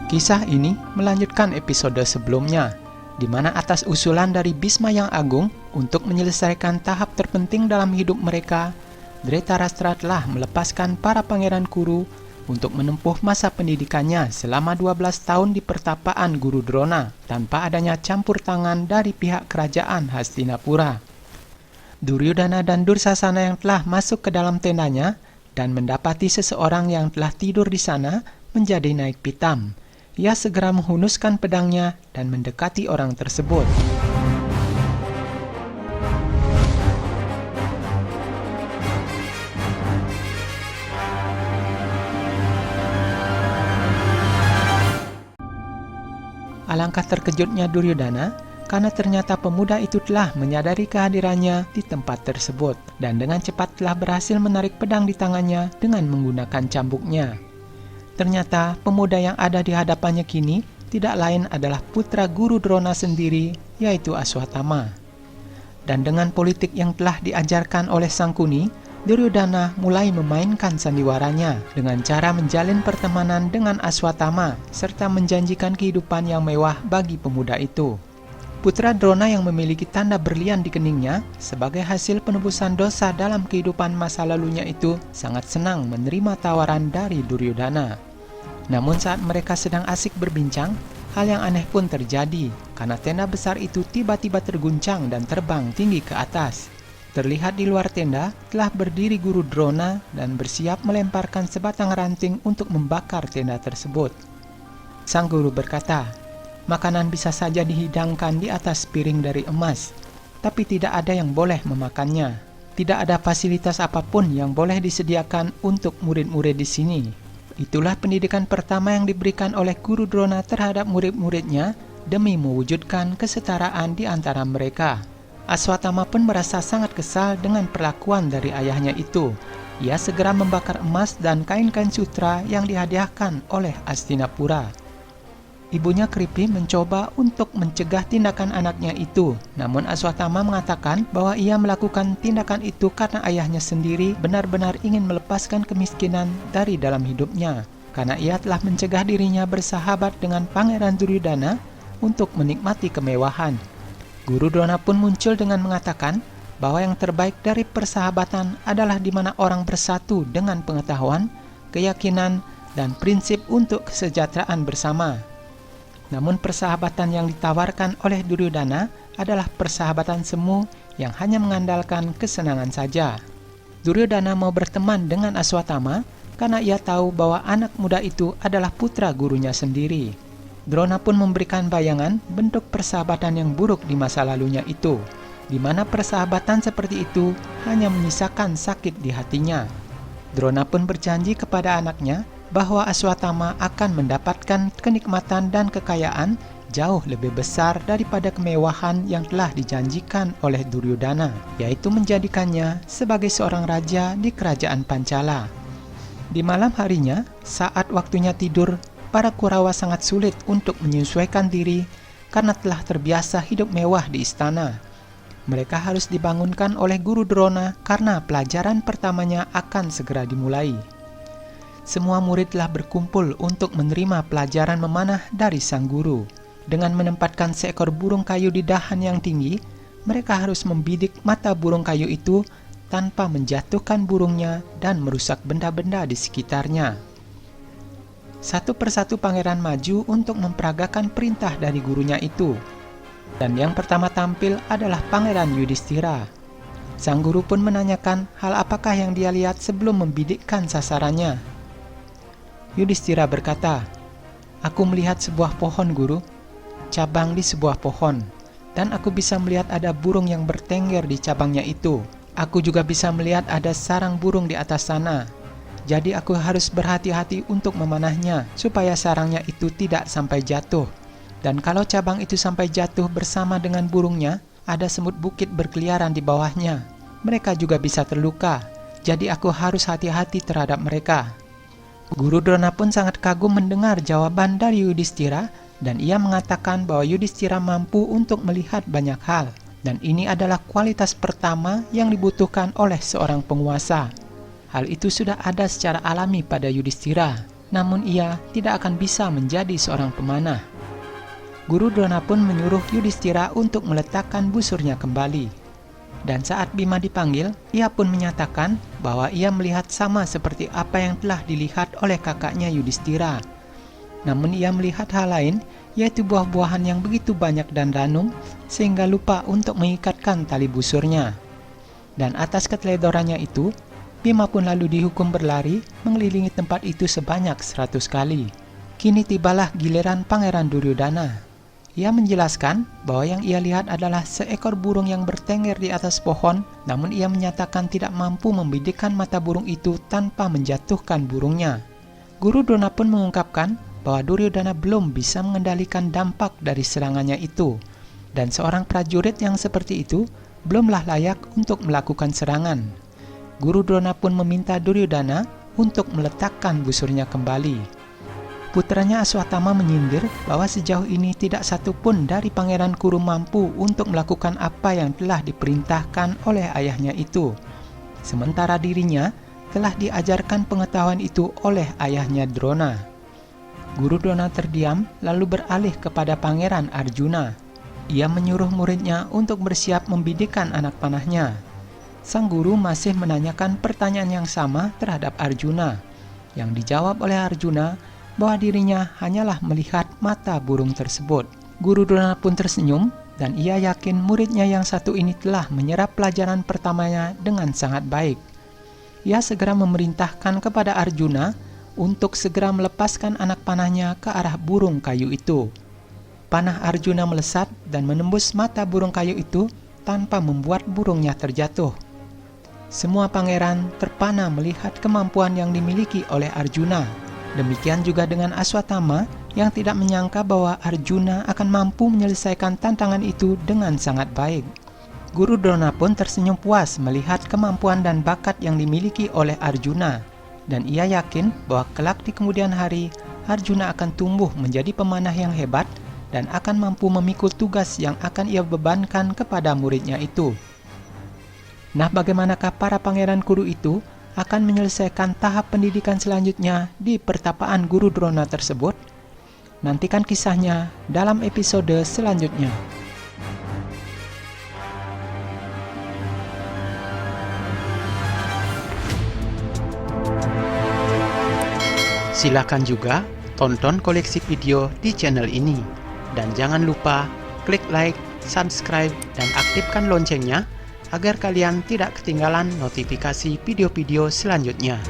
Kisah ini melanjutkan episode sebelumnya, di mana atas usulan dari Bhisma yang Agung untuk menyelesaikan tahap terpenting dalam hidup mereka, Dhritarashtra telah melepaskan para pangeran Kuru untuk menempuh masa pendidikannya selama 12 tahun di pertapaan Guru Drona tanpa adanya campur tangan dari pihak kerajaan Hastinapura. Duryodhana dan Dursasana yang telah masuk ke dalam tendanya dan mendapati seseorang yang telah tidur di sana menjadi naik pitam. Ia segera menghunuskan pedangnya dan mendekati orang tersebut. Alangkah terkejutnya Duryodhana karena ternyata pemuda itu telah menyadari kehadirannya di tempat tersebut dan dengan cepat telah berhasil menarik pedang di tangannya dengan menggunakan cambuknya. Ternyata pemuda yang ada di hadapannya kini tidak lain adalah putra Guru Drona sendiri, yaitu Aswatthama. Dan dengan politik yang telah diajarkan oleh Sangkuni, Duryodhana mulai memainkan sandiwaranya dengan cara menjalin pertemanan dengan Aswatthama serta menjanjikan kehidupan yang mewah bagi pemuda itu. Putra Drona yang memiliki tanda berlian di keningnya sebagai hasil penebusan dosa dalam kehidupan masa lalunya itu sangat senang menerima tawaran dari Duryodhana. Namun saat mereka sedang asik berbincang, hal yang aneh pun terjadi karena tenda besar itu tiba-tiba terguncang dan terbang tinggi ke atas. Terlihat di luar tenda telah berdiri Guru Drona dan bersiap melemparkan sebatang ranting untuk membakar tenda tersebut. Sang guru berkata, "Makanan bisa saja dihidangkan di atas piring dari emas, tapi tidak ada yang boleh memakannya. Tidak ada fasilitas apapun yang boleh disediakan untuk murid-murid di sini." Itulah pendidikan pertama yang diberikan oleh Guru Drona terhadap murid-muridnya demi mewujudkan kesetaraan di antara mereka. Aswatthama pun merasa sangat kesal dengan perlakuan dari ayahnya itu. Ia segera membakar emas dan kain-kain sutra yang dihadiahkan oleh Hastinapura. Ibunya Kripi mencoba untuk mencegah tindakan anaknya itu, namun Aswatthama mengatakan bahwa ia melakukan tindakan itu karena ayahnya sendiri benar-benar ingin melepaskan kemiskinan dari dalam hidupnya, karena ia telah mencegah dirinya bersahabat dengan Pangeran Duryodhana untuk menikmati kemewahan. Guru Drona pun muncul dengan mengatakan bahwa yang terbaik dari persahabatan adalah di mana orang bersatu dengan pengetahuan, keyakinan, dan prinsip untuk kesejahteraan bersama. Namun persahabatan yang ditawarkan oleh Duryodhana adalah persahabatan semu yang hanya mengandalkan kesenangan saja. Duryodhana mau berteman dengan Aswatthama karena ia tahu bahwa anak muda itu adalah putra gurunya sendiri. Drona pun memberikan bayangan bentuk persahabatan yang buruk di masa lalunya itu, di mana persahabatan seperti itu hanya menyisakan sakit di hatinya. Drona pun berjanji kepada anaknya bahwa Aswatthama akan mendapatkan kenikmatan dan kekayaan jauh lebih besar daripada kemewahan yang telah dijanjikan oleh Duryodhana, yaitu menjadikannya sebagai seorang raja di kerajaan Pancala. Di malam harinya, saat waktunya tidur, para Kurawa sangat sulit untuk menyesuaikan diri karena telah terbiasa hidup mewah di istana. Mereka harus dibangunkan oleh Guru Drona karena pelajaran pertamanya akan segera dimulai. Semua murid telah berkumpul untuk menerima pelajaran memanah dari sang guru. Dengan menempatkan seekor burung kayu di dahan yang tinggi, mereka harus membidik mata burung kayu itu tanpa menjatuhkan burungnya dan merusak benda-benda di sekitarnya. Satu persatu pangeran maju untuk memperagakan perintah dari gurunya itu. Dan yang pertama tampil adalah Pangeran Yudhishthira. Sang guru pun menanyakan hal apakah yang dia lihat sebelum membidikkan sasarannya. Yudhishthira berkata, "Aku melihat sebuah pohon, Guru, cabang di sebuah pohon, dan aku bisa melihat ada burung yang bertengger di cabangnya itu. Aku juga bisa melihat ada sarang burung di atas sana. Jadi aku harus berhati-hati untuk memanahnya, supaya sarangnya itu tidak sampai jatuh. Dan kalau cabang itu sampai jatuh bersama dengan burungnya, ada semut bukit berkeliaran di bawahnya. Mereka juga bisa terluka, jadi aku harus hati-hati terhadap mereka." Guru Drona pun sangat kagum mendengar jawaban dari Yudhishthira dan ia mengatakan bahwa Yudhishthira mampu untuk melihat banyak hal dan ini adalah kualitas pertama yang dibutuhkan oleh seorang penguasa. Hal itu sudah ada secara alami pada Yudhishthira. namun ia tidak akan bisa menjadi seorang pemanah. Guru Drona pun menyuruh Yudhistira untuk meletakkan busurnya kembali. Dan saat Bima dipanggil, ia pun menyatakan bahwa ia melihat sama seperti apa yang telah dilihat oleh kakaknya Yudhistira. Namun ia melihat hal lain, yaitu buah-buahan yang begitu banyak dan ranum, sehingga lupa untuk mengikatkan tali busurnya. Dan atas keteledorannya itu, Bima pun lalu dihukum berlari mengelilingi tempat itu sebanyak 100 kali. Kini tibalah giliran Pangeran Duryodhana. Ia menjelaskan bahwa yang ia lihat adalah seekor burung yang bertengger di atas pohon, namun ia menyatakan tidak mampu membidikkan mata burung itu tanpa menjatuhkan burungnya. Guru Drona pun mengungkapkan bahwa Duryodhana belum bisa mengendalikan dampak dari serangannya itu, dan seorang prajurit yang seperti itu belumlah layak untuk melakukan serangan. Guru Drona pun meminta Duryodhana untuk meletakkan busurnya kembali. Putranya Aswatthama menyindir bahwa sejauh ini tidak satu pun dari Pangeran Kuru mampu untuk melakukan apa yang telah diperintahkan oleh ayahnya itu. Sementara dirinya telah diajarkan pengetahuan itu oleh ayahnya Drona. Guru Drona terdiam lalu beralih kepada Pangeran Arjuna. Ia menyuruh muridnya untuk bersiap membidikkan anak panahnya. Sang guru masih menanyakan pertanyaan yang sama terhadap Arjuna, yang dijawab oleh Arjuna bahwa dirinya hanyalah melihat mata burung tersebut. Guru Drona pun tersenyum, dan ia yakin muridnya yang satu ini telah menyerap pelajaran pertamanya dengan sangat baik. Ia segera memerintahkan kepada Arjuna untuk segera melepaskan anak panahnya ke arah burung kayu itu. Panah Arjuna melesat dan menembus mata burung kayu itu tanpa membuat burungnya terjatuh. Semua pangeran terpana melihat kemampuan yang dimiliki oleh Arjuna. Demikian juga dengan Aswatthama yang tidak menyangka bahwa Arjuna akan mampu menyelesaikan tantangan itu dengan sangat baik. Guru Drona pun tersenyum puas melihat kemampuan dan bakat yang dimiliki oleh Arjuna. Dan ia yakin bahwa kelak di kemudian hari, Arjuna akan tumbuh menjadi pemanah yang hebat dan akan mampu memikul tugas yang akan ia bebankan kepada muridnya itu. Nah, bagaimanakah para pangeran Kuru itu akan menyelesaikan tahap pendidikan selanjutnya di pertapaan Guru Drona tersebut? Nantikan kisahnya dalam episode selanjutnya. Silakan juga tonton koleksi video di channel ini. Dan jangan lupa klik like, subscribe, dan aktifkan loncengnya agar kalian tidak ketinggalan notifikasi video-video selanjutnya.